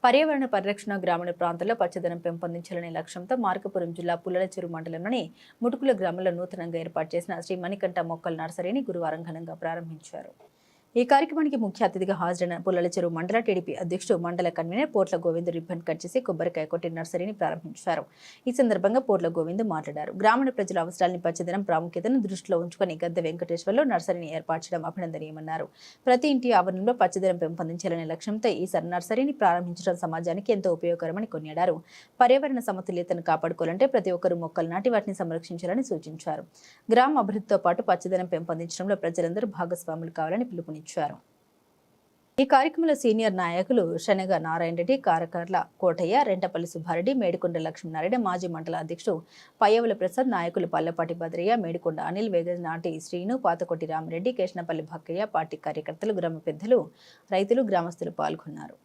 పర్యావరణ పరిరక్షణ గ్రామీణ ప్రాంతాల్లో పచ్చదనం పెంపొందించాలనే లక్ష్యంతో మార్కాపురం జిల్లా పుల్లల చెరువు మండలంలోని ముటుకుల గ్రామంలో నూతనంగా ఏర్పాటు చేసిన శ్రీ మణికంఠ మొక్కల నర్సరీని గురువారం ఘనంగా ప్రారంభించారు. ఈ కార్యక్రమానికి ముఖ్య అతిథిగా హాజరైన పుల్లల చెరువు మండల టీడీపీ అధ్యక్షుడు మండల కన్వీనర్ పోట్ల గోవింద్ రిబ్బన్ కట్ చేసి కొబ్బరికాయ కొట్టి నర్సరీని ప్రారంభించారు. ఈ సందర్భంగా పోట్ల గోవింద్ మాట్లాడారు. గ్రామీణ ప్రజల అవసరాలని పచ్చదనం ప్రాముఖ్యతను దృష్టిలో ఉంచుకుని గద్దె వెంకటేశ్వర్లో నర్సరీని ఏర్పాటు చేయడం అభినందనీయమన్నారు. ప్రతి ఇంటి ఆవరణంలో పచ్చదనం పెంపొందించాలనే లక్ష్యంతో ఈ నర్సరీని ప్రారంభించడం సమాజానికి ఎంతో ఉపయోగకరమని కొనియాడారు. పర్యావరణ సమతుల్యతను కాపాడుకోవాలంటే ప్రతి ఒక్కరూ మొక్కలు నాటి వాటిని సంరక్షించాలని సూచించారు. గ్రామ అభివృద్ధితో పాటు పచ్చదనం పెంపొందించడంలో ప్రజలందరూ భాగస్వాములు కావాలని పిలుపునిచ్చారు. ఈ కార్యక్రమంలో సీనియర్ నాయకులు శనగ నారాయణ రెడ్డి, కారకర్ల కోటయ్య, రెంటపల్లి సుబ్బారెడ్డి, మేడికొండ లక్ష్మీనారాయణ, మాజీ మండల అధ్యక్షుడు పయ్యవుల ప్రసాద్, నాయకులు పల్లపాటి భద్రయ్య, మేడికొండ అనిల్, వేగనాటి శ్రీను, పాతకొట్టి రామిరెడ్డి, కేశనపల్లి భక్కయ్య, పార్టీ కార్యకర్తలు, గ్రామ పెద్దలు, రైతులు, గ్రామస్తులు పాల్గొన్నారు.